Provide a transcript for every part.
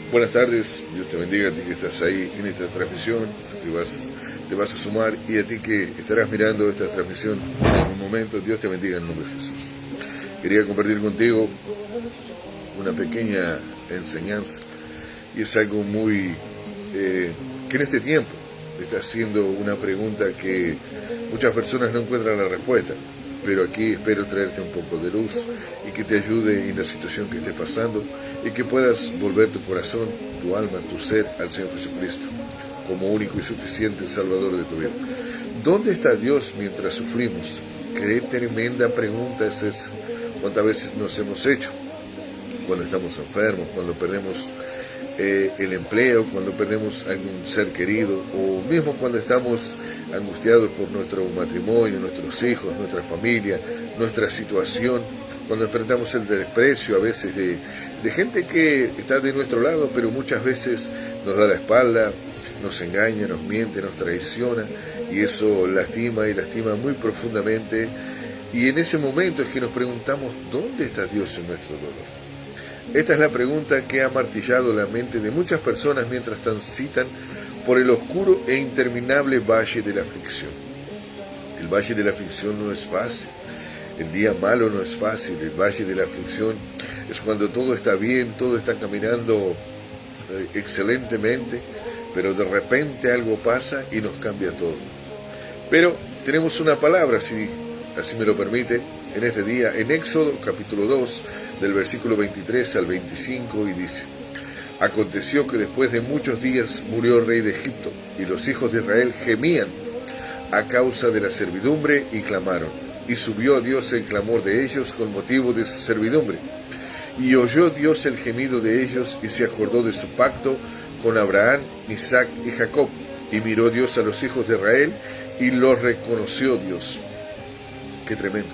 Buenas tardes, Dios te bendiga a ti que estás ahí en esta transmisión, te vas a sumar, y a ti que estarás mirando esta transmisión en algún momento. Dios te bendiga en el nombre de Jesús. Quería compartir contigo una pequeña enseñanza, y es algo muy que en este tiempo está haciendo una pregunta que muchas personas no encuentran la respuesta, pero aquí espero traerte un poco de luz y que te ayude en la situación que estés pasando, y que puedas volver tu corazón, tu alma, tu ser al Señor Jesucristo como único y suficiente Salvador de tu vida. ¿Dónde está Dios mientras sufrimos? Qué tremenda pregunta es esa. ¿Cuántas veces nos hemos hecho? Cuando estamos enfermos, cuando perdemos el empleo, cuando perdemos algún ser querido, o mismo cuando estamos angustiados por nuestro matrimonio, nuestros hijos, nuestra familia, nuestra situación, cuando enfrentamos el desprecio a veces de gente que está de nuestro lado, pero muchas veces nos da la espalda, nos engaña, nos miente, nos traiciona, y eso lastima y lastima muy profundamente. Y en ese momento es que nos preguntamos, ¿dónde está Dios en nuestro dolor? Esta es la pregunta que ha martillado la mente de muchas personas mientras transitan por el oscuro e interminable valle de la aflicción. El valle de la aflicción no es fácil. El día malo no es fácil. El valle de la aflicción es cuando todo está bien, todo está caminando excelentemente, pero de repente algo pasa y nos cambia todo. Pero tenemos una palabra, si así me lo permite, en este día, en Éxodo capítulo 2, del versículo 23 al 25, y dice: Aconteció que después de muchos días murió el rey de Egipto, y los hijos de Israel gemían a causa de la servidumbre y clamaron. Y subió a Dios el clamor de ellos con motivo de su servidumbre. Y oyó Dios el gemido de ellos, y se acordó de su pacto con Abraham, Isaac y Jacob. Y miró Dios a los hijos de Israel, y los reconoció Dios. Qué tremendo.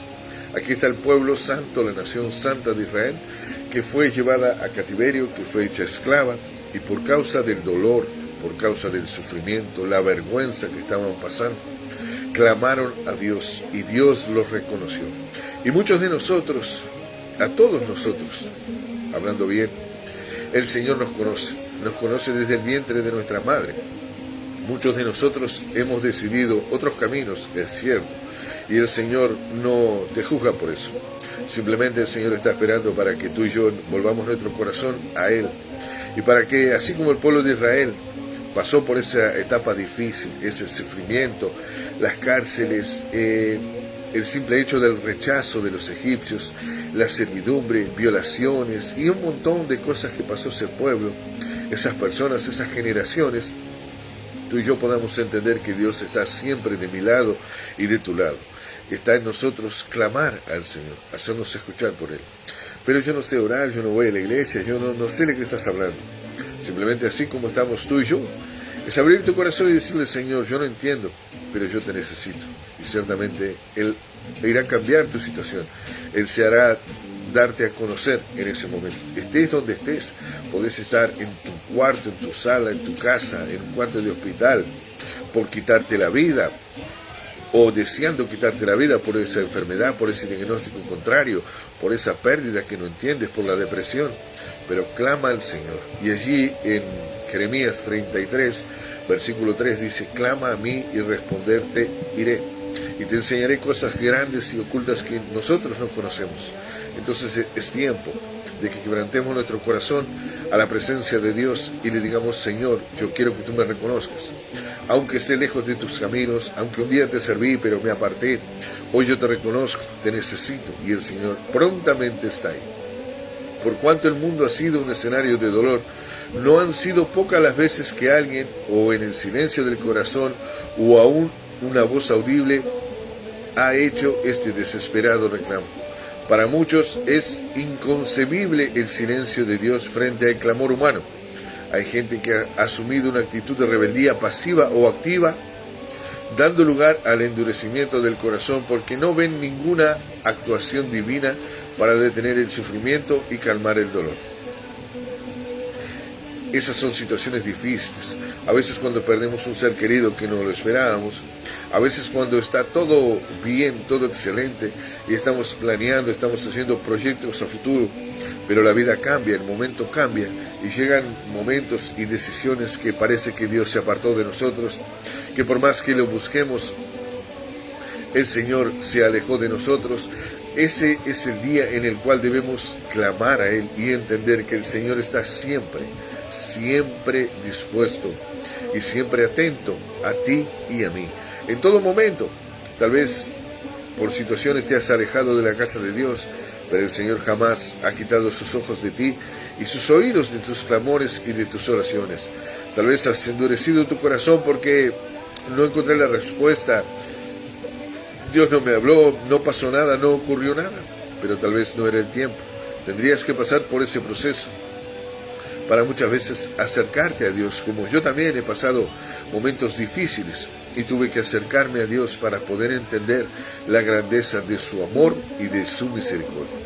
Aquí está el pueblo santo, la nación santa de Israel, que fue llevada a cautiverio, que fue hecha esclava, y por causa del dolor, por causa del sufrimiento, la vergüenza que estaban pasando, clamaron a Dios, y Dios los reconoció. Y muchos de nosotros, a todos nosotros, hablando bien, el Señor nos conoce desde el vientre de nuestra madre. Muchos de nosotros hemos decidido otros caminos, es cierto, y el Señor no te juzga por eso. Simplemente el Señor está esperando para que tú y yo volvamos nuestro corazón a Él, y para que, así como el pueblo de Israel pasó por esa etapa difícil, ese sufrimiento, las cárceles, el simple hecho del rechazo de los egipcios, la servidumbre, violaciones y un montón de cosas que pasó ese pueblo, esas personas, esas generaciones, tú y yo podamos entender que Dios está siempre de mi lado y de tu lado. Está en nosotros clamar al Señor, hacernos escuchar por Él. Pero yo no sé orar, yo no voy a la iglesia, yo no sé de qué estás hablando. Simplemente así como estamos tú y yo, es abrir tu corazón y decirle: Señor, yo no entiendo, pero yo te necesito. Y ciertamente Él irá a cambiar tu situación. Él se hará darte a conocer en ese momento. Estés donde estés, podés estar en tu cuarto, en tu sala, en tu casa, en un cuarto de hospital, por quitarte la vida, o deseando quitarte la vida por esa enfermedad, por ese diagnóstico contrario, por esa pérdida que no entiendes, por la depresión. Pero clama al Señor. Y allí en Jeremías 33, versículo 3 dice: clama a mí y responderte iré, y te enseñaré cosas grandes y ocultas que nosotros no conocemos. Entonces es tiempo de que quebrantemos nuestro corazón a la presencia de Dios y le digamos: Señor, yo quiero que tú me reconozcas. Aunque esté lejos de tus caminos, aunque un día te serví pero me aparté, hoy yo te reconozco, te necesito, y el Señor prontamente está ahí. Por cuanto el mundo ha sido un escenario de dolor, no han sido pocas las veces que alguien, o en el silencio del corazón, o aún una voz audible, ha hecho este desesperado reclamo. Para muchos es inconcebible el silencio de Dios frente al clamor humano. Hay gente que ha asumido una actitud de rebeldía pasiva o activa, dando lugar al endurecimiento del corazón porque no ven ninguna actuación divina para detener el sufrimiento y calmar el dolor. Esas son situaciones difíciles. A veces cuando perdemos un ser querido que no lo esperábamos, a veces cuando está todo bien, todo excelente, y estamos planeando, estamos haciendo proyectos a futuro, Pero la vida cambia, el momento cambia y llegan momentos y decisiones que parece que Dios se apartó de nosotros, que por más que lo busquemos, el Señor se alejó de nosotros. Ese es el día en el cual debemos clamar a Él y entender que el Señor está siempre, siempre dispuesto y siempre atento a ti y a mí. En todo momento, tal vez por situaciones te has alejado de la casa de Dios, pero el Señor jamás ha quitado sus ojos de ti y sus oídos de tus clamores y de tus oraciones. Tal vez has endurecido tu corazón porque no encontré la respuesta. Dios no me habló, no pasó nada, no ocurrió nada, pero tal vez no era el tiempo. Tendrías que pasar por ese proceso para muchas veces acercarte a Dios, como yo también he pasado momentos difíciles y tuve que acercarme a Dios para poder entender la grandeza de su amor y de su misericordia.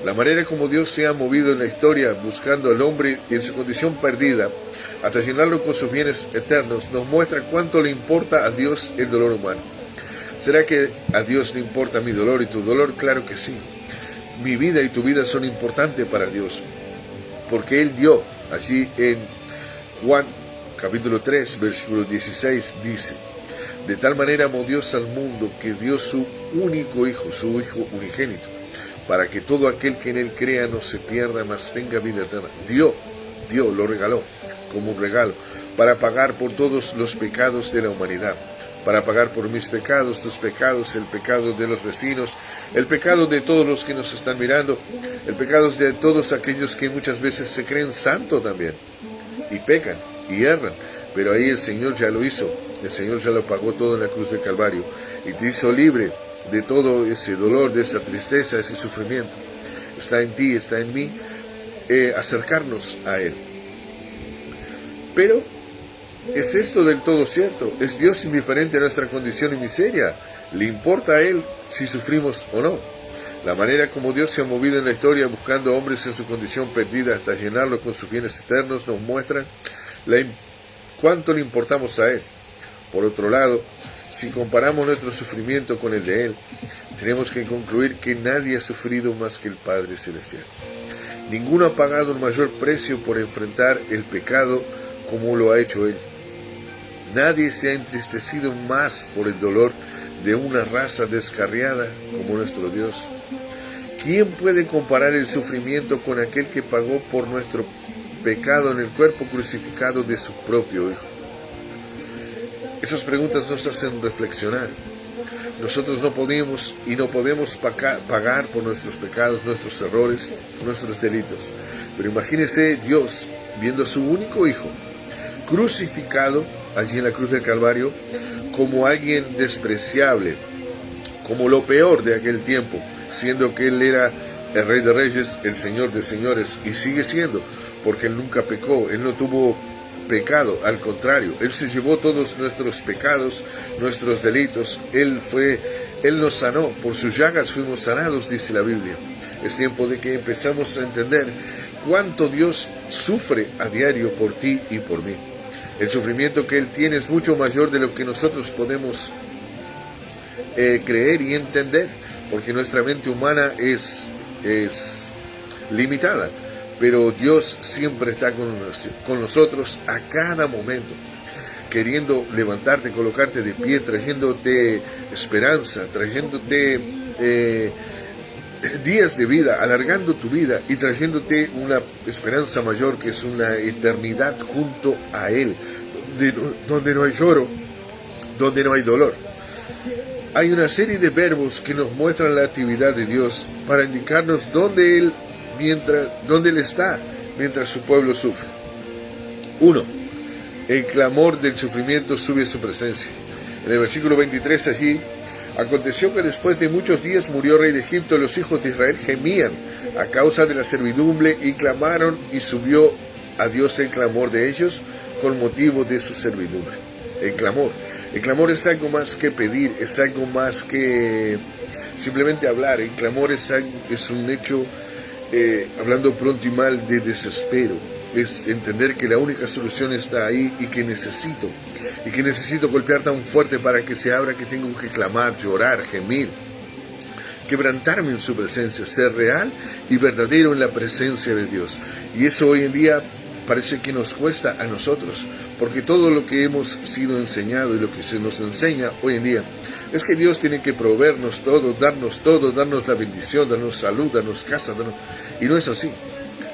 La manera como Dios se ha movido en la historia buscando al hombre en su condición perdida hasta llenarlo con sus bienes eternos nos muestra cuánto le importa a Dios el dolor humano. ¿Será que a Dios le importa mi dolor y tu dolor? Claro que sí. Mi vida y tu vida son importantes para Dios, porque Él dio, allí en Juan capítulo 3, versículo 16, dice: de tal manera amó Dios al mundo que dio su único Hijo, su Hijo unigénito, para que todo aquel que en Él crea no se pierda, mas tenga vida eterna. Dio, lo regaló como un regalo, para pagar por todos los pecados de la humanidad. Para pagar por mis pecados, tus pecados, el pecado de los vecinos, el pecado de todos los que nos están mirando, el pecado de todos aquellos que muchas veces se creen santos también, y pecan, y erran, pero ahí el Señor ya lo hizo, el Señor ya lo pagó todo en la cruz del Calvario, y te hizo libre de todo ese dolor, de esa tristeza, ese sufrimiento. Está en ti, está en mí, acercarnos a Él. Pero ¿es esto del todo cierto? ¿Es Dios indiferente a nuestra condición y miseria? ¿Le importa a Él si sufrimos o no? La manera como Dios se ha movido en la historia buscando hombres en su condición perdida hasta llenarlo con sus bienes eternos nos muestra cuánto le importamos a Él. Por otro lado, si comparamos nuestro sufrimiento con el de Él, tenemos que concluir que nadie ha sufrido más que el Padre Celestial. Ninguno ha pagado un mayor precio por enfrentar el pecado como lo ha hecho Él. Nadie se ha entristecido más por el dolor de una raza descarriada como nuestro Dios. ¿Quién puede comparar el sufrimiento con aquel que pagó por nuestro pecado en el cuerpo crucificado de su propio Hijo? Esas preguntas nos hacen reflexionar. Nosotros no podemos pagar por nuestros pecados, nuestros errores, nuestros delitos. Pero imagínese Dios viendo a su único Hijo crucificado allí en la cruz del Calvario como alguien despreciable, como lo peor de aquel tiempo, siendo que Él era el Rey de Reyes, el Señor de Señores, y sigue siendo, porque Él nunca pecó, Él no tuvo pecado, al contrario, Él se llevó todos nuestros pecados, nuestros delitos, Él nos sanó, por sus llagas fuimos sanados, dice la Biblia. Es tiempo de que empezamos a entender cuánto Dios sufre a diario por ti y por mí. El sufrimiento que Él tiene es mucho mayor de lo que nosotros podemos creer y entender, porque nuestra mente humana es limitada, pero Dios siempre está con nosotros a cada momento, queriendo levantarte, colocarte de pie, trayéndote esperanza, trayéndote días de vida, alargando tu vida y trayéndote una esperanza mayor, que es una eternidad junto a Él, donde no hay lloro, donde no hay dolor. Hay una serie de verbos que nos muestran la actividad de Dios para indicarnos dónde Él está mientras su pueblo sufre. 1. El clamor del sufrimiento sube a su presencia. En el versículo 23 allí: aconteció que después de muchos días murió el rey de Egipto, y los hijos de Israel gemían a causa de la servidumbre y clamaron, y subió a Dios el clamor de ellos con motivo de su servidumbre. El clamor es algo más que pedir, es algo más que simplemente hablar. El clamor es un hecho, hablando pronto y mal, de desespero. Es entender que la única solución está ahí y que necesito golpear tan fuerte para que se abra, que tengo que clamar, llorar, gemir. quebrantarme en su presencia, ser real y verdadero en la presencia de Dios. Y eso hoy en día parece que nos cuesta a nosotros, porque todo lo que hemos sido enseñado y lo que se nos enseña hoy en día es que Dios tiene que proveernos todo, darnos la bendición, darnos salud, darnos casa, y no es así.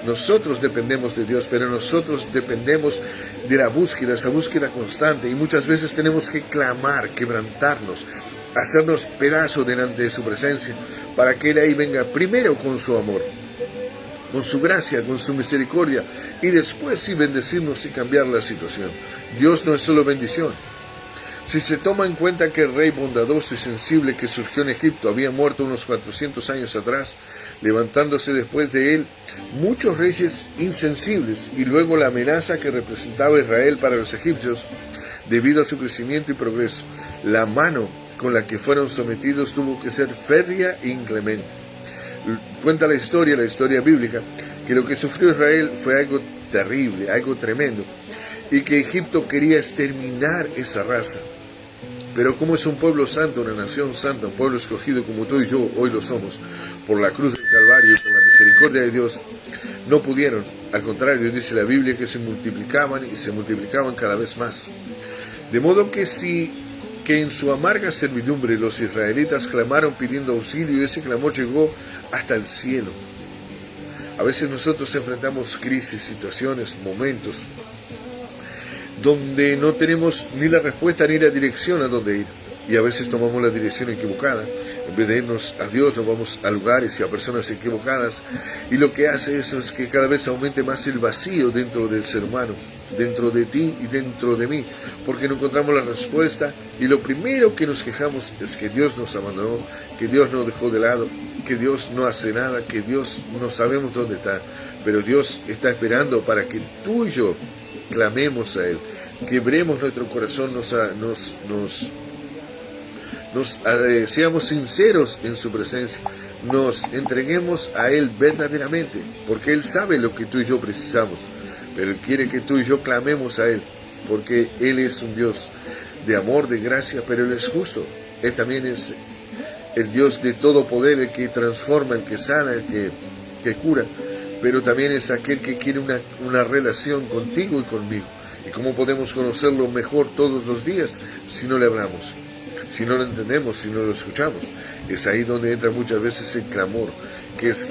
Nosotros dependemos de Dios, pero nosotros dependemos de la búsqueda, esa búsqueda constante, y muchas veces tenemos que clamar, quebrantarnos, hacernos pedazos delante de su presencia, para que Él ahí venga primero con su amor, con su gracia, con su misericordia, y después sí bendecirnos y cambiar la situación. Dios no es solo bendición. Si se toma en cuenta que el rey bondadoso y sensible que surgió en Egipto había muerto unos 400 años atrás, levantándose después de él muchos reyes insensibles, y luego la amenaza que representaba Israel para los egipcios debido a su crecimiento y progreso, la mano con la que fueron sometidos tuvo que ser férrea e inclemente. Cuenta la historia bíblica, que lo que sufrió Israel fue algo terrible, algo tremendo, y que Egipto quería exterminar esa raza. Pero como es un pueblo santo, una nación santa, un pueblo escogido como tú y yo hoy lo somos, por la cruz del Calvario y por la misericordia de Dios, no pudieron. Al contrario, dice la Biblia que se multiplicaban y se multiplicaban cada vez más. De modo que en su amarga servidumbre los israelitas clamaron pidiendo auxilio, y ese clamor llegó hasta el cielo. A veces nosotros enfrentamos crisis, situaciones, momentos donde no tenemos ni la respuesta ni la dirección a dónde ir, y a veces tomamos la dirección equivocada. En vez de irnos a Dios, nos vamos a lugares y a personas equivocadas, y lo que hace eso es que cada vez aumente más el vacío dentro del ser humano, dentro de ti y dentro de mí, porque no encontramos la respuesta, y lo primero que nos quejamos es que Dios nos abandonó, que Dios nos dejó de lado, que Dios no hace nada, que Dios no sabemos dónde está. Pero Dios está esperando para que tú y yo clamemos a Él, quebremos nuestro corazón, seamos sinceros en su presencia, nos entreguemos a Él verdaderamente, porque Él sabe lo que tú y yo precisamos, pero Él quiere que tú y yo clamemos a Él, porque Él es un Dios de amor, de gracia, pero Él es justo. Él también es el Dios de todo poder, el que transforma, el que sana, el que cura, pero también es aquel que quiere una relación contigo y conmigo. ¿Y cómo podemos conocerlo mejor todos los días si no le hablamos? Si no lo entendemos, si no lo escuchamos. Es ahí donde entra muchas veces el clamor, que es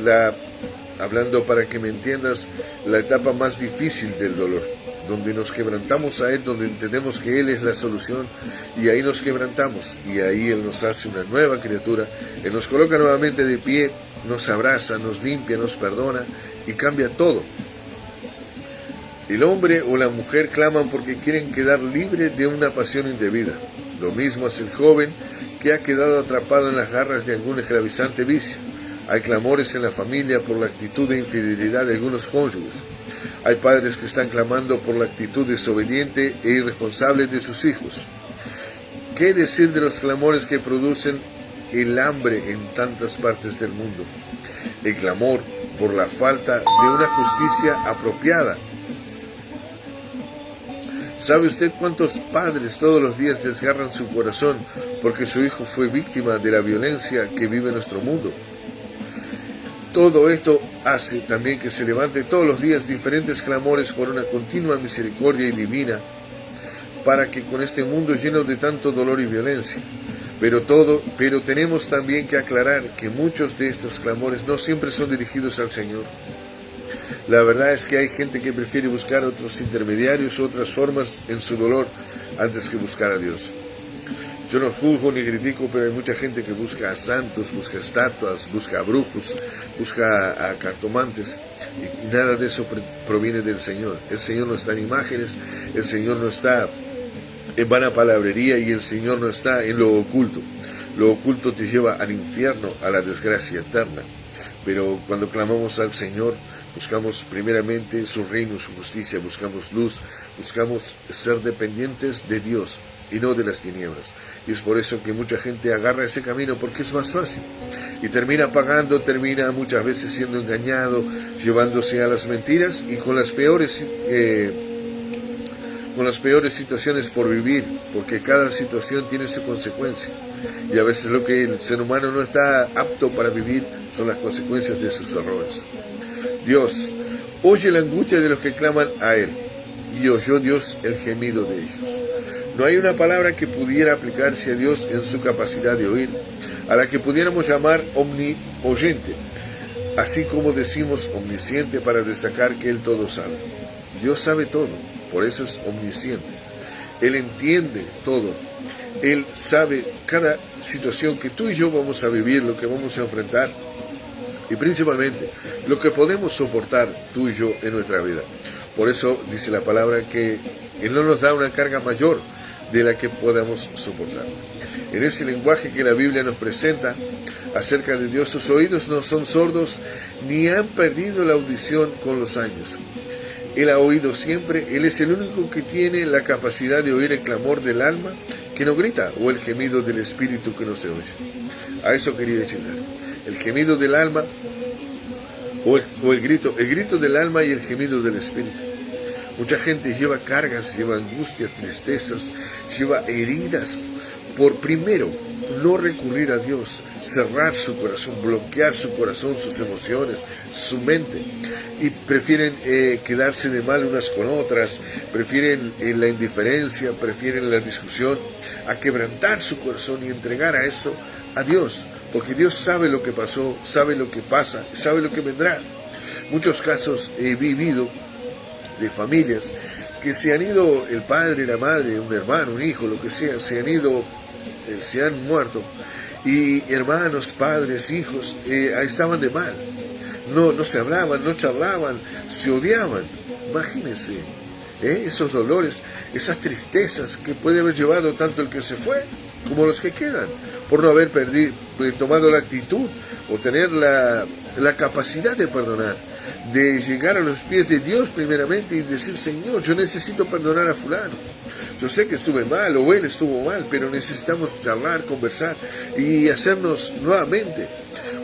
hablando para que me entiendas, la etapa más difícil del dolor, donde nos quebrantamos a Él, donde entendemos que Él es la solución, y ahí nos quebrantamos, y ahí Él nos hace una nueva criatura, Él nos coloca nuevamente de pie, nos abraza, nos limpia, nos perdona, y cambia todo. El hombre o la mujer claman porque quieren quedar libres de una pasión indebida. Lo mismo hace el joven que ha quedado atrapado en las garras de algún esclavizante vicio. Hay clamores en la familia por la actitud de infidelidad de algunos cónyuges. Hay padres que están clamando por la actitud desobediente e irresponsable de sus hijos. ¿Qué decir de los clamores que producen el hambre en tantas partes del mundo? El clamor por la falta de una justicia apropiada. ¿Sabe usted cuántos padres todos los días desgarran su corazón porque su hijo fue víctima de la violencia que vive nuestro mundo? Todo esto hace también que se levante todos los días diferentes clamores por una continua misericordia divina, para que con este mundo lleno de tanto dolor y violencia. Pero tenemos también que aclarar que muchos de estos clamores no siempre son dirigidos al Señor. La verdad es que hay gente que prefiere buscar otros intermediarios, otras formas en su dolor, antes que buscar a Dios. Yo no juzgo ni critico, pero hay mucha gente que busca a santos, busca estatuas, busca a brujos, busca a cartomantes, y nada de eso proviene del Señor. El Señor no está en imágenes, el Señor no está en vana palabrería, y el Señor no está en lo oculto. Lo oculto te lleva al infierno, a la desgracia eterna. Pero cuando clamamos al Señor, buscamos primeramente su reino, su justicia, buscamos luz, buscamos ser dependientes de Dios y no de las tinieblas. Y es por eso que mucha gente agarra ese camino, porque es más fácil. Y termina pagando, termina muchas veces siendo engañado, llevándose a las mentiras y con las peores con las peores situaciones por vivir, porque cada situación tiene su consecuencia. Y a veces lo que el ser humano no está apto para vivir son las consecuencias de sus errores. Dios oye la angustia de los que claman a Él, y oyó Dios el gemido de ellos. No hay una palabra que pudiera aplicarse a Dios en su capacidad de oír, a la que pudiéramos llamar omnioyente, así como decimos omnisciente para destacar que Él todo sabe. Dios sabe todo, por eso es omnisciente. Él entiende todo. Él sabe cada situación que tú y yo vamos a vivir, lo que vamos a enfrentar, y principalmente lo que podemos soportar tú y yo en nuestra vida. Por eso dice la palabra que Él no nos da una carga mayor de la que podamos soportar. En ese lenguaje que la Biblia nos presenta acerca de Dios, sus oídos no son sordos ni han perdido la audición con los años. Él ha oído siempre, Él es el único que tiene la capacidad de oír el clamor del alma que no grita o el gemido del espíritu que no se oye. A eso quería llegar. El gemido del alma o el grito del alma y el gemido del espíritu. Mucha gente lleva cargas, lleva angustias, tristezas, lleva heridas por primero no recurrir a Dios, cerrar su corazón, bloquear su corazón, sus emociones, su mente, y prefieren quedarse de mal unas con otras, prefieren la indiferencia, prefieren la discusión, a quebrantar su corazón y entregar a eso a Dios, porque Dios sabe lo que pasó, sabe lo que pasa, sabe lo que vendrá. Muchos casos he vivido de familias que se han ido, el padre, la madre, un hermano, un hijo, lo que sea, se han ido, se han muerto, y hermanos, padres, hijos, estaban de mal, no se hablaban, no charlaban, se odiaban. Imagínense, esos dolores, esas tristezas que puede haber llevado tanto el que se fue como los que quedan, por no haber tomado la actitud o tener la capacidad de perdonar, de llegar a los pies de Dios primeramente y decir: Señor, yo necesito perdonar a fulano. Yo sé que estuve mal o él estuvo mal, pero necesitamos charlar, conversar y hacernos nuevamente.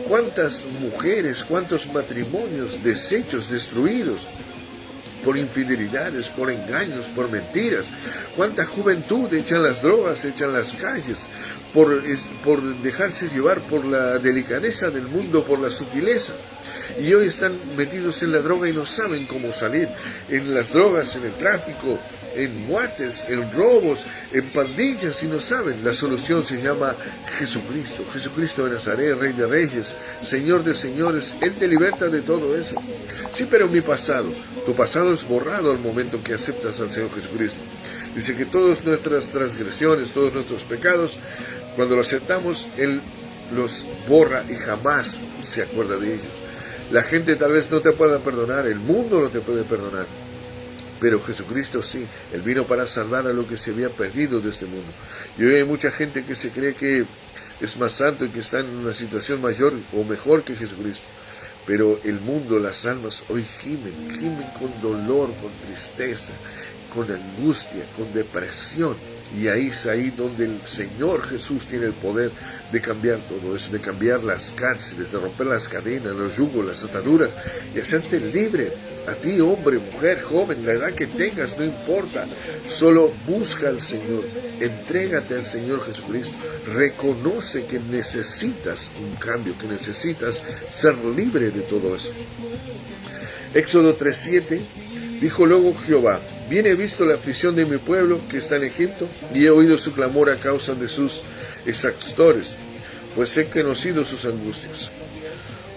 ¿Cuántas mujeres, cuántos matrimonios deshechos, destruidos por infidelidades, por engaños, por mentiras? ¿Cuánta juventud hecha en las drogas, hecha en las calles, por dejarse llevar por la delicadeza del mundo, por la sutileza? Y hoy están metidos en la droga y no saben cómo salir. En las drogas, en el tráfico, en muertes, en robos, en pandillas, y no saben. La solución se llama Jesucristo. Jesucristo de Nazaret, Rey de Reyes, Señor de Señores. Él te liberta de todo eso. Sí, pero mi pasado, tu pasado es borrado al momento que aceptas al Señor Jesucristo. Dice que todas nuestras transgresiones, todos nuestros pecados, cuando lo aceptamos, Él los borra y jamás se acuerda de ellos. La gente tal vez no te pueda perdonar, el mundo no te puede perdonar, pero Jesucristo sí. Él vino para salvar a lo que se había perdido de este mundo. Y hoy hay mucha gente que se cree que es más santo y que está en una situación mayor o mejor que Jesucristo. Pero el mundo, las almas hoy gimen con dolor, con tristeza, con angustia, con depresión. Y ahí es ahí donde el Señor Jesús tiene el poder de cambiar todo eso, de cambiar las cárceles, de romper las cadenas, los yugos, las ataduras, y hacerte libre. A ti, hombre, mujer, joven, la edad que tengas, no importa. Solo busca al Señor, entrégate al Señor Jesucristo, reconoce que necesitas un cambio, que necesitas ser libre de todo eso. Éxodo 3:7, dijo luego Jehová: bien he visto la aflicción de mi pueblo que está en Egipto, y he oído su clamor a causa de sus exactores, pues he conocido sus angustias.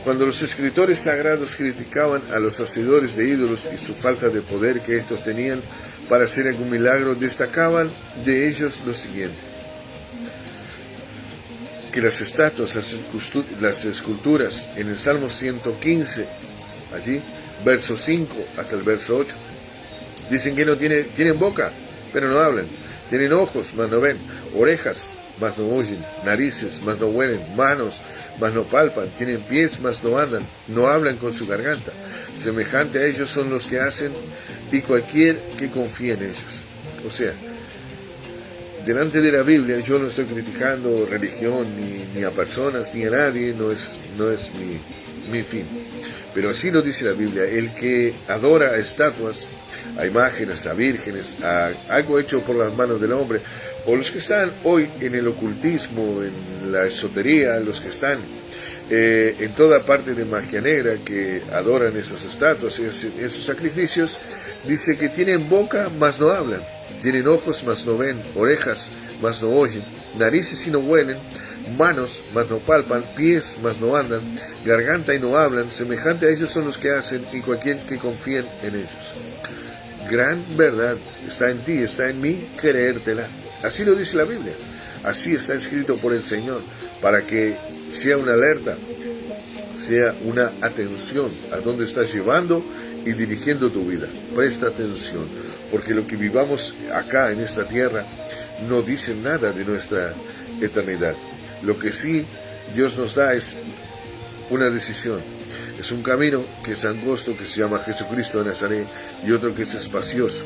Cuando los escritores sagrados criticaban a los hacedores de ídolos y su falta de poder que estos tenían para hacer algún milagro, destacaban de ellos lo siguiente: que las estatuas, las esculturas, en el Salmo 115, allí, verso 5 hasta el verso 8, dicen que no tienen boca, pero no hablan, tienen ojos, mas no ven, orejas, mas no oyen, narices, mas no huelen, manos, mas no palpan, tienen pies, mas no andan, no hablan con su garganta. Semejante a ellos son los que hacen, y cualquier que confíe en ellos. O sea, delante de la Biblia, yo no estoy criticando religión, ni a personas, ni a nadie, no es mi fin. Pero así lo dice la Biblia, el que adora a estatuas, a imágenes, a vírgenes, a algo hecho por las manos del hombre, o los que están hoy en el ocultismo, en la esotería, los que están en toda parte de magia negra, que adoran esas estatuas y esos sacrificios, dice que tienen boca, mas no hablan, tienen ojos, mas no ven, orejas, mas no oyen, narices y no huelen, manos, mas no palpan, pies, mas no andan, garganta y no hablan, semejante a ellos son los que hacen y cualquier que confíen en ellos. Gran verdad está en ti, está en mí, creértela. Así lo dice la Biblia, así está escrito por el Señor, para que sea una alerta, sea una atención a dónde estás llevando y dirigiendo tu vida. Presta atención, porque lo que vivamos acá en esta tierra no dice nada de nuestra eternidad. Lo que sí Dios nos da es una decisión. Es un camino que es angosto, que se llama Jesucristo de Nazaret, y otro que es espacioso,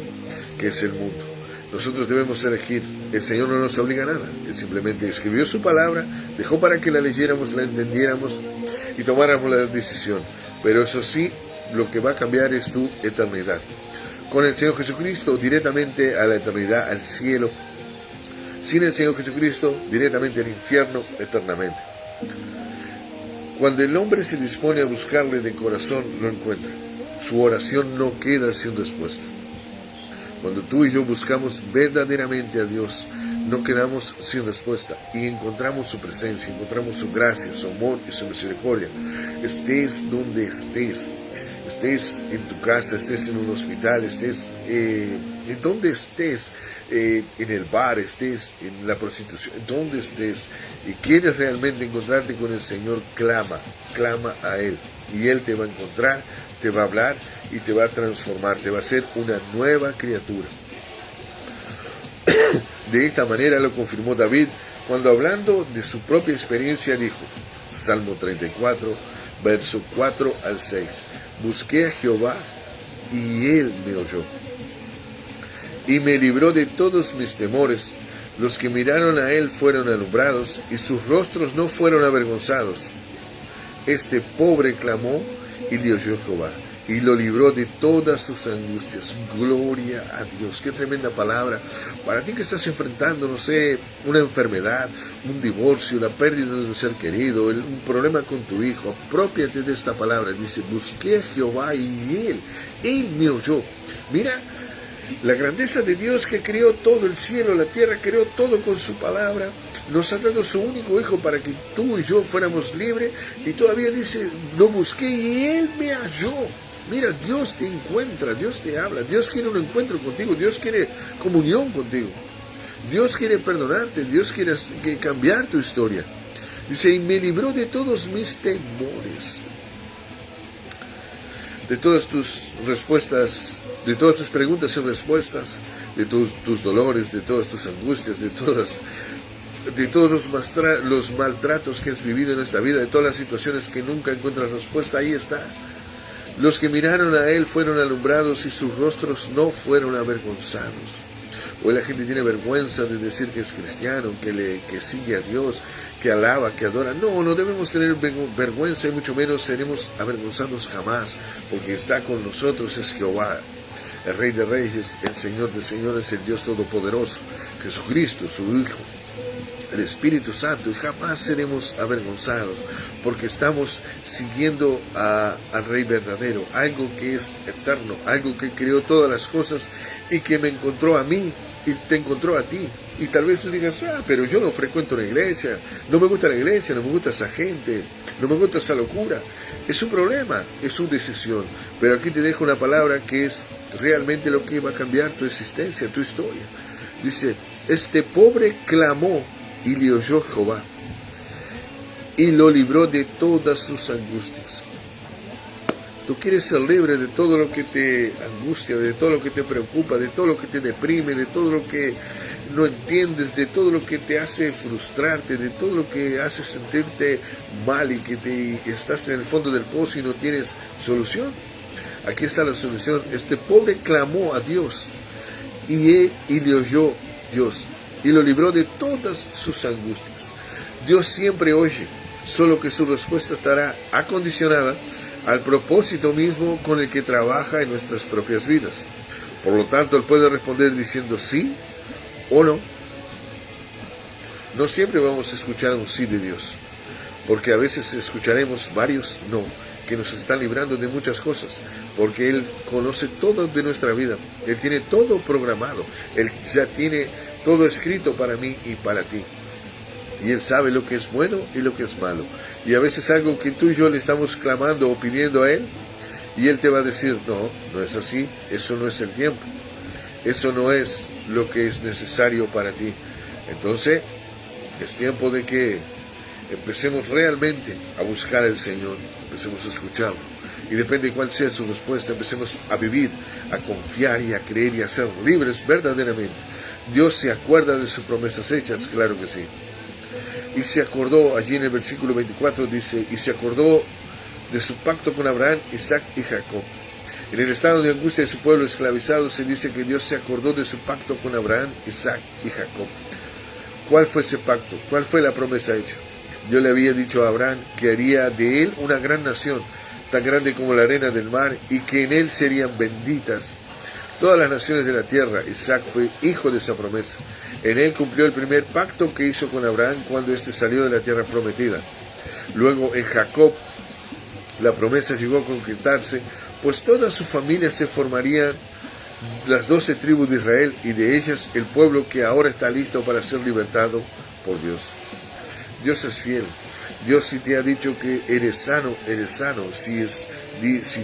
que es el mundo. Nosotros debemos elegir. El Señor no nos obliga a nada. Él simplemente escribió su palabra, dejó para que la leyéramos, la entendiéramos y tomáramos la decisión. Pero eso sí, lo que va a cambiar es tu eternidad. Con el Señor Jesucristo, directamente a la eternidad, al cielo. Sin el Señor Jesucristo, directamente al infierno, eternamente. Cuando el hombre se dispone a buscarle de corazón, lo encuentra. Su oración no queda sin respuesta. Cuando tú y yo buscamos verdaderamente a Dios, no quedamos sin respuesta y encontramos su presencia, encontramos su gracia, su amor y su misericordia. Estés donde estés, estés en tu casa, estés en un hospital, estés en donde estés, en el bar, estés en la prostitución, donde estés y quieres realmente encontrarte con el Señor, clama a Él y Él te va a encontrar, te va a hablar y te va a transformar, te va a hacer una nueva criatura. De esta manera lo confirmó David cuando, hablando de su propia experiencia, dijo, Salmo 34, verso 4 al 6, busqué a Jehová y Él me oyó y me libró de todos mis temores. Los que miraron a Él fueron alumbrados y sus rostros no fueron avergonzados. Este pobre clamó y le oyó Jehová y lo libró de todas sus angustias. Gloria a Dios. Qué tremenda palabra. Para ti que estás enfrentando, no sé, una enfermedad, un divorcio, la pérdida de un ser querido, un problema con tu hijo, aprópiate de esta palabra. Dice, busqué a Jehová y Él me oyó. Mira la grandeza de Dios, que creó todo el cielo, la tierra, creó todo con su palabra. Nos ha dado su único hijo para que tú y yo fuéramos libres. Y todavía dice, lo busqué y Él me halló. Mira, Dios te encuentra, Dios te habla, Dios quiere un encuentro contigo, Dios quiere comunión contigo, Dios quiere perdonarte, Dios quiere cambiar tu historia. Dice, y me libró de todos mis temores, de todas tus respuestas, de todas tus preguntas y respuestas, de tus dolores, de todas tus angustias, de todos los maltratos que has vivido en esta vida, de todas las situaciones que nunca encuentras respuesta. Ahí está. Los que miraron a Él fueron alumbrados y sus rostros no fueron avergonzados. Hoy la gente tiene vergüenza de decir que es cristiano, que sigue a Dios, que alaba, que adora. No debemos tener vergüenza y mucho menos seremos avergonzados jamás, porque está con nosotros, es Jehová, el Rey de Reyes, el Señor de Señores, el Dios Todopoderoso, Jesucristo, su Hijo, el Espíritu Santo, y jamás seremos avergonzados, porque estamos siguiendo al Rey verdadero, algo que es eterno, algo que creó todas las cosas y que me encontró a mí y te encontró a ti. Y tal vez tú digas, pero yo no frecuento la iglesia, no me gusta la iglesia, no me gusta esa gente, no me gusta esa locura. Es su problema, es su decisión, pero aquí te dejo una palabra que es realmente lo que va a cambiar tu existencia, tu historia. Dice, este pobre clamó y le oyó Jehová y lo libró de todas sus angustias. Tú quieres ser libre de todo lo que te angustia, de todo lo que te preocupa, de todo lo que te deprime, de todo lo que no entiendes, de todo lo que te hace frustrarte, de todo lo que hace sentirte mal y que estás en el fondo del pozo y no tienes solución. Aquí está la solución. Este pobre clamó a Dios y le oyó Dios y lo libró de todas sus angustias. Dios siempre oye, solo que su respuesta estará acondicionada al propósito mismo con el que trabaja en nuestras propias vidas. Por lo tanto, Él puede responder diciendo sí o no. No siempre vamos a escuchar un sí de Dios, porque a veces escucharemos varios no, que nos están librando de muchas cosas, porque Él conoce todo de nuestra vida, Él tiene todo programado, Él ya tiene todo escrito para mí y para ti, y Él sabe lo que es bueno y lo que es malo, y a veces algo que tú y yo le estamos clamando o pidiendo a Él, y Él te va a decir, no, no es así, eso no es el tiempo, eso no es lo que es necesario para ti. Entonces, es tiempo de que empecemos realmente a buscar al Señor, empecemos a escucharlo, y depende de cuál sea su respuesta, empecemos a vivir, a confiar y a creer y a ser libres verdaderamente. Dios se acuerda de sus promesas hechas, claro que sí. Y se acordó, allí en el versículo 24 dice, y se acordó de su pacto con Abraham, Isaac y Jacob. En el estado de angustia de su pueblo esclavizado se dice que Dios se acordó de su pacto con Abraham, Isaac y Jacob. ¿Cuál fue ese pacto? ¿Cuál fue la promesa hecha? Dios le había dicho a Abraham que haría de él una gran nación, tan grande como la arena del mar, y que en él serían benditas todas las naciones de la tierra. Isaac fue hijo de esa promesa. En él cumplió el primer pacto que hizo con Abraham cuando éste salió de la tierra prometida. Luego en Jacob la promesa llegó a concretarse, pues toda su familia se formarían las 12 tribus de Israel, y de ellas el pueblo que ahora está listo para ser libertado por Dios. Dios es fiel. Dios, si te ha dicho que eres sano, eres sano. Si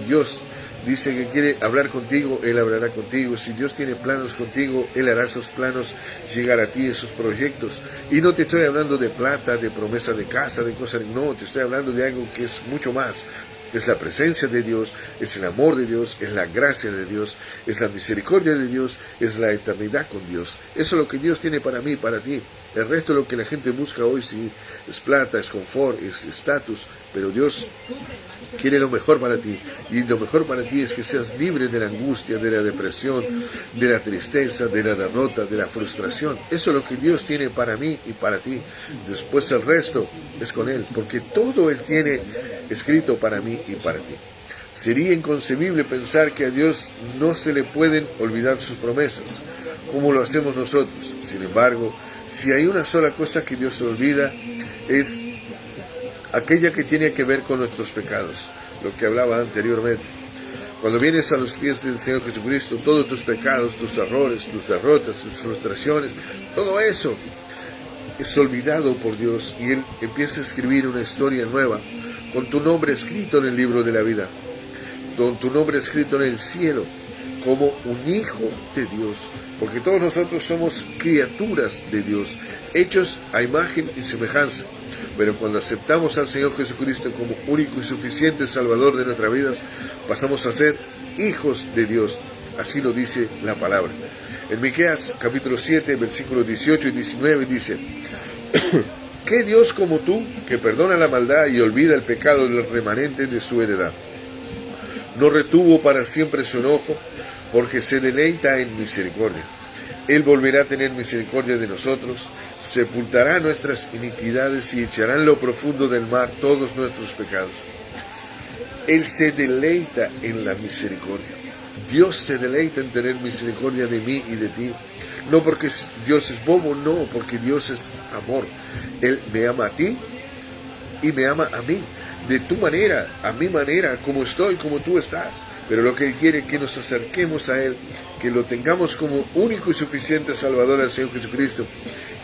Dios dice que quiere hablar contigo, Él hablará contigo. Si Dios tiene planos contigo, Él hará esos planos llegar a ti, esos proyectos. Y no te estoy hablando de plata, de promesa de casa, de cosas, no, te estoy hablando de algo que es mucho más. Es la presencia de Dios, es el amor de Dios, es la gracia de Dios, es la misericordia de Dios, es la eternidad con Dios. Eso es lo que Dios tiene para mí y para ti. El resto de lo que la gente busca hoy, sí, es plata, es confort, es estatus, pero Dios quiere lo mejor para ti, y lo mejor para ti es que seas libre de la angustia, de la depresión, de la tristeza, de la derrota, de la frustración. Eso es lo que Dios tiene para mí y para ti. Después el resto es con Él, porque todo Él tiene escrito para mí y para ti. Sería inconcebible pensar que a Dios no se le pueden olvidar sus promesas, como lo hacemos nosotros. Sin embargo, si hay una sola cosa que Dios se olvida, es aquella que tiene que ver con nuestros pecados, lo que hablaba anteriormente. Cuando vienes a los pies del Señor Jesucristo, todos tus pecados, tus errores, tus derrotas, tus frustraciones, todo eso es olvidado por Dios, y Él empieza a escribir una historia nueva, con tu nombre escrito en el libro de la vida, con tu nombre escrito en el cielo, como un hijo de Dios, porque todos nosotros somos criaturas de Dios, hechos a imagen y semejanza. Pero cuando aceptamos al Señor Jesucristo como único y suficiente Salvador de nuestras vidas, pasamos a ser hijos de Dios. Así lo dice la palabra. En Miqueas capítulo 7, versículos 18 y 19 dice: ¿Qué Dios como tú, que perdona la maldad y olvida el pecado del remanente de su heredad? No retuvo para siempre su enojo, porque se deleita en misericordia. Él volverá a tener misericordia de nosotros, sepultará nuestras iniquidades y echará en lo profundo del mar todos nuestros pecados. Él se deleita en la misericordia. Dios se deleita en tener misericordia de mí y de ti. No porque Dios es bobo, no, porque Dios es amor. Él me ama a ti y me ama a mí, de tu manera, a mi manera, como estoy, como tú estás. Pero lo que Él quiere es que nos acerquemos a Él, que lo tengamos como único y suficiente Salvador al Señor Jesucristo.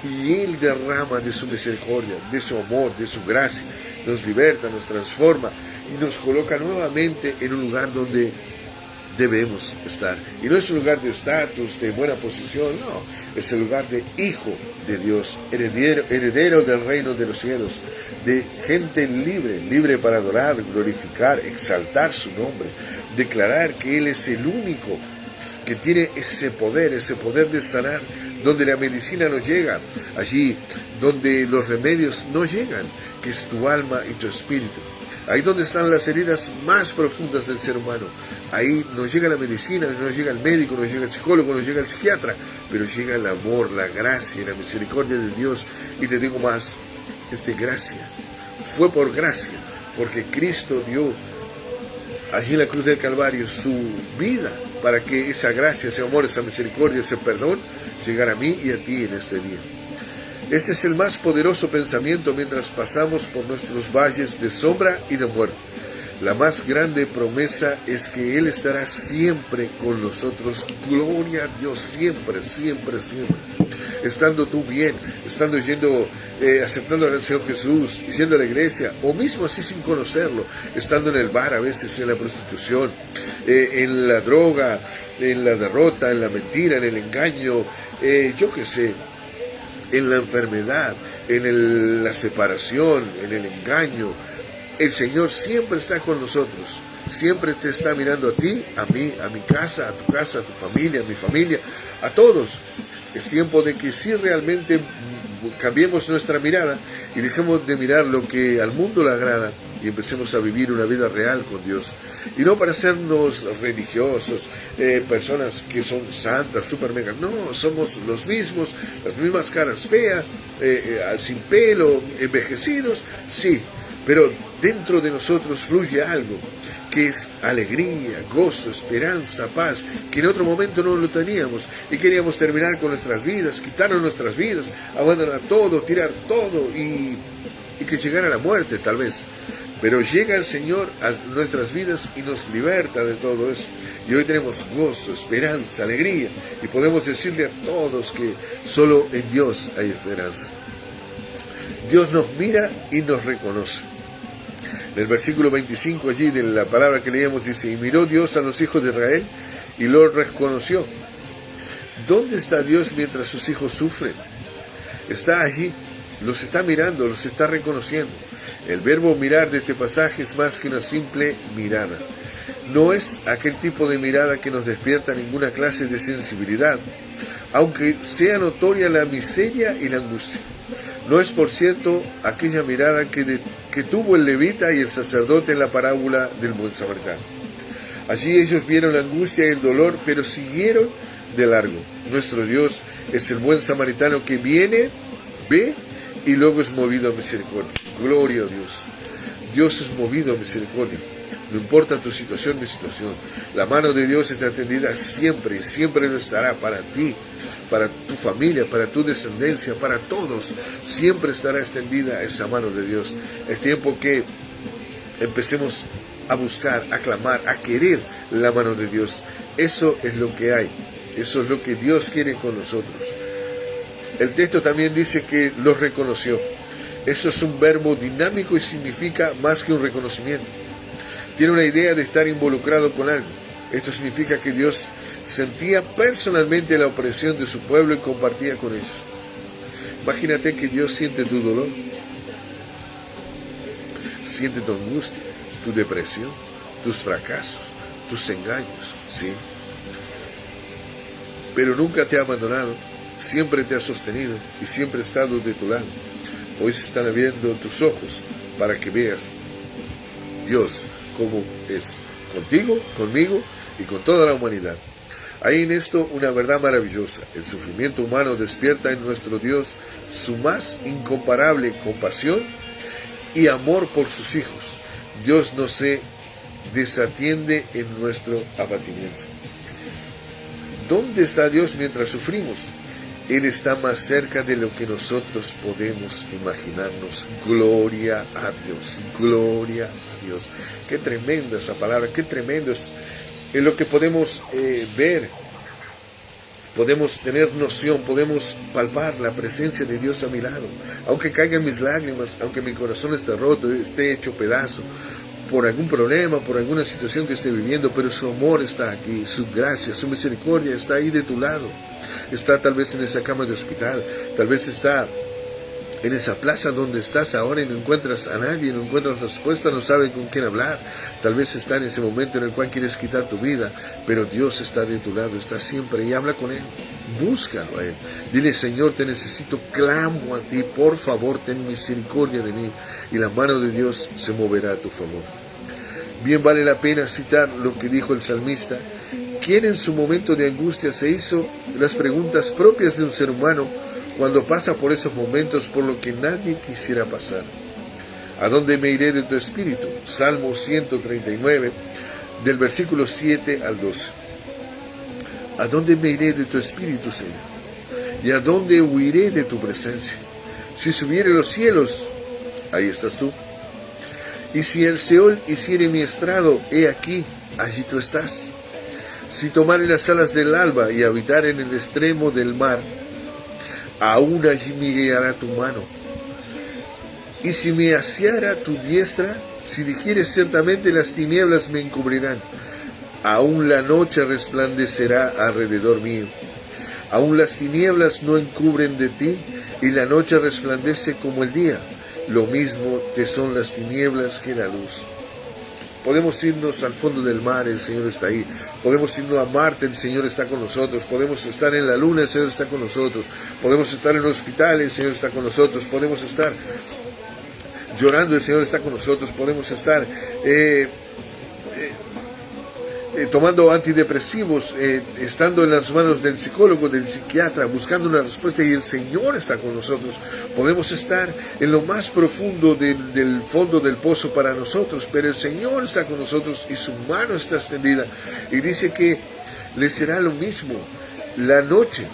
Y Él derrama de su misericordia, de su amor, de su gracia, nos liberta, nos transforma y nos coloca nuevamente en un lugar donde debemos estar. Y no es un lugar de estatus, de buena posición, no. Es el lugar de hijo de Dios, heredero del reino de los cielos, de gente libre, libre para adorar, glorificar, exaltar su nombre, declarar que Él es el único que tiene ese poder de sanar, donde la medicina no llega, allí donde los remedios no llegan, que es tu alma y tu espíritu. Ahí donde están las heridas más profundas del ser humano. Ahí no llega la medicina, no llega el médico, no llega el psicólogo, no llega el psiquiatra, pero llega el amor, la gracia y la misericordia de Dios. Y te digo más, es de gracia, fue por gracia, porque Cristo dio allí en la cruz del Calvario su vida para que esa gracia, ese amor, esa misericordia, ese perdón llegara a mí y a ti en este día. Ese es el más poderoso pensamiento mientras pasamos por nuestros valles de sombra y de muerte. La más grande promesa es que Él estará siempre con nosotros. Gloria a Dios, siempre, siempre, siempre. Estando tú bien, estando aceptando al Señor Jesús, yendo a la iglesia, o mismo así sin conocerlo, estando en el bar, a veces en la prostitución, en la droga, en la derrota, en la mentira, en el engaño, yo qué sé, en la enfermedad, en la separación, en el engaño. El Señor siempre está con nosotros, siempre te está mirando a ti, a mí, a mi casa, a tu familia, a mi familia, a todos. Es tiempo de que sí realmente cambiemos nuestra mirada y dejemos de mirar lo que al mundo le agrada y empecemos a vivir una vida real con Dios. Y no para hacernos religiosos, personas que son santas, super mega. No, somos los mismos, las mismas caras feas, sin pelo, envejecidos, sí. Pero dentro de nosotros fluye algo que es alegría, gozo, esperanza, paz, que en otro momento no lo teníamos y queríamos terminar con nuestras vidas, quitarnos nuestras vidas, abandonar todo, tirar todo y que llegara la muerte tal vez. Pero llega el Señor a nuestras vidas y nos liberta de todo eso. Y hoy tenemos gozo, esperanza, alegría y podemos decirle a todos que solo en Dios hay esperanza. Dios nos mira y nos reconoce. En el versículo 25 allí de la palabra que leíamos dice, y miró Dios a los hijos de Israel y los reconoció. ¿Dónde está Dios mientras sus hijos sufren? Está allí, los está mirando, los está reconociendo. El verbo mirar de este pasaje es más que una simple mirada. No es aquel tipo de mirada que nos despierta ninguna clase de sensibilidad, aunque sea notoria la miseria y la angustia. No es, por cierto, aquella mirada que tuvo el levita y el sacerdote en la parábola del buen samaritano. Allí ellos vieron la angustia y el dolor, pero siguieron de largo. Nuestro Dios es el buen samaritano que viene, ve y luego es movido a misericordia. Gloria a Dios. Dios es movido a misericordia. No importa tu situación, mi situación. La mano de Dios está tendida siempre y siempre lo estará para ti, para tu familia, para tu descendencia, para todos. Siempre estará extendida esa mano de Dios. Es tiempo que empecemos a buscar, a clamar, a querer la mano de Dios. Eso es lo que hay. Eso es lo que Dios quiere con nosotros. El texto también dice que los reconoció. Eso es un verbo dinámico y significa más que un reconocimiento. Tiene una idea de estar involucrado con algo. Esto significa que Dios sentía personalmente la opresión de su pueblo y compartía con ellos. Imagínate que Dios siente tu dolor, siente tu angustia, tu depresión, tus fracasos, tus engaños, ¿sí? Pero nunca te ha abandonado, siempre te ha sostenido y siempre ha estado de tu lado. Hoy se están abriendo tus ojos para que veas Dios como es, contigo, conmigo y con toda la humanidad. Hay en esto una verdad maravillosa. El sufrimiento humano despierta en nuestro Dios su más incomparable compasión y amor por sus hijos. Dios no se desatiende en nuestro abatimiento. ¿Dónde está Dios mientras sufrimos? Él está más cerca de lo que nosotros podemos imaginarnos. Gloria a Dios, gloria a Dios. Qué tremenda esa palabra, qué tremendo es lo que podemos ver. Podemos tener noción, podemos palpar la presencia de Dios a mi lado. Aunque caigan mis lágrimas, aunque mi corazón esté roto, esté hecho pedazo, por algún problema, por alguna situación que esté viviendo, pero su amor está aquí, su gracia, su misericordia está ahí de tu lado. Está tal vez en esa cama de hospital, tal vez está en esa plaza donde estás ahora y no encuentras a nadie, no encuentras respuesta, no sabes con quién hablar. Tal vez está en ese momento en el cual quieres quitar tu vida, pero Dios está de tu lado, está siempre y habla con Él. Búscalo a Él. Dile, Señor, te necesito, clamo a ti, por favor, ten misericordia de mí. Y la mano de Dios se moverá a tu favor. Bien vale la pena citar lo que dijo el salmista, quien en su momento de angustia se hizo las preguntas propias de un ser humano cuando pasa por esos momentos por lo que nadie quisiera pasar. ¿A dónde me iré de tu espíritu? Salmo 139, del versículo 7 al 12. ¿A dónde me iré de tu espíritu, Señor? ¿Y a dónde huiré de tu presencia? Si subiere los cielos, ahí estás tú. Y si el Seol hiciere mi estrado, he aquí, allí tú estás. Si tomare las alas del alba y habitar en el extremo del mar, aún allí me guiará tu mano. Y si me asiara tu diestra, si dijeres ciertamente las tinieblas me encubrirán, aún la noche resplandecerá alrededor mío. Aún las tinieblas no encubren de ti, y la noche resplandece como el día. Lo mismo te son las tinieblas que la luz. Podemos irnos al fondo del mar, el Señor está ahí. Podemos irnos a Marte, el Señor está con nosotros. Podemos estar en la luna, el Señor está con nosotros. Podemos estar en un hospital, el Señor está con nosotros. Podemos estar llorando, el Señor está con nosotros. Podemos estar tomando antidepresivos, estando en las manos del psicólogo, del psiquiatra, buscando una respuesta, y el Señor está con nosotros. Podemos estar en lo más profundo del fondo del pozo para nosotros, pero el Señor está con nosotros y su mano está extendida, y dice que le será lo mismo. La noche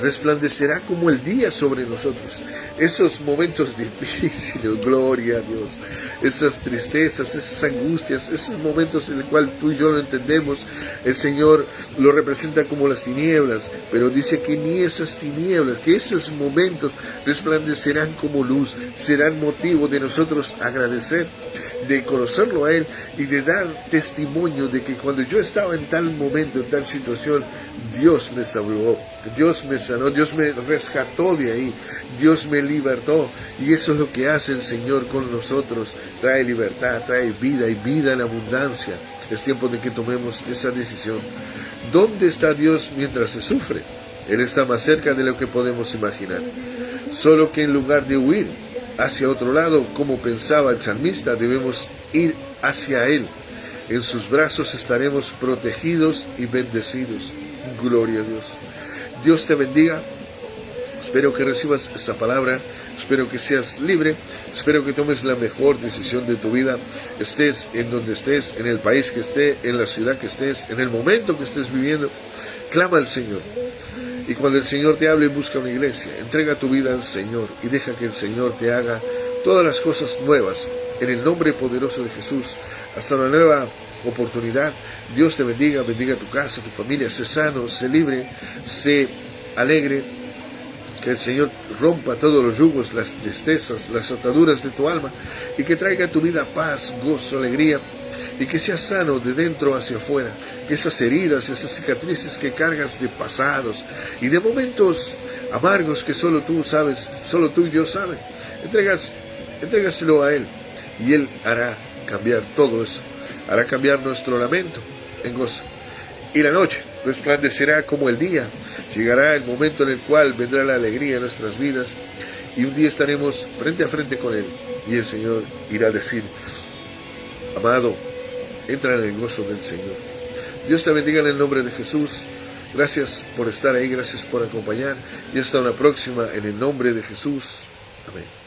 resplandecerá como el día sobre nosotros. Esos momentos difíciles, gloria a Dios, esas tristezas, esas angustias, esos momentos en los cuales tú y yo no entendemos, el Señor lo representa como las tinieblas, pero dice que ni esas tinieblas, que esos momentos resplandecerán como luz, serán motivo de nosotros agradecer, de conocerlo a Él y de dar testimonio de que cuando yo estaba en tal momento, en tal situación, Dios me salvó, Dios me sanó, Dios me rescató de ahí, Dios me libertó. Y eso es lo que hace el Señor con nosotros. Trae libertad, trae vida, y vida en abundancia. Es tiempo de que tomemos esa decisión. ¿Dónde está Dios mientras se sufre? Él está más cerca de lo que podemos imaginar. Solo que en lugar de huir hacia otro lado, como pensaba el salmista, debemos ir hacia Él. En sus brazos estaremos protegidos y bendecidos. Gloria a Dios. Dios te bendiga. Espero que recibas esa palabra. Espero que seas libre. Espero que tomes la mejor decisión de tu vida. Estés en donde estés, en el país que estés, en la ciudad que estés, en el momento que estés viviendo. Clama al Señor. Y cuando el Señor te hable, busca una iglesia. Entrega tu vida al Señor y deja que el Señor te haga todas las cosas nuevas. En el nombre poderoso de Jesús. Hasta una nueva oportunidad. Dios te bendiga, bendiga tu casa, tu familia. Sé sano, sé libre, sé alegre. Que el Señor rompa todos los yugos, las tristezas, las ataduras de tu alma, y que traiga a tu vida paz, gozo, alegría, y que seas sano de dentro hacia afuera. Que esas heridas, esas cicatrices que cargas de pasados y de momentos amargos que solo tú sabes, solo tú y yo saben, entrégaselo a Él, y Él hará cambiar todo eso. Hará cambiar nuestro lamento en gozo. Y la noche resplandecerá como el día. Llegará el momento en el cual vendrá la alegría en nuestras vidas, y un día estaremos frente a frente con Él, y el Señor irá a decir: amado, entra en el gozo del Señor. Dios te bendiga en el nombre de Jesús. Gracias por estar ahí, gracias por acompañar, y hasta una próxima en el nombre de Jesús. Amén.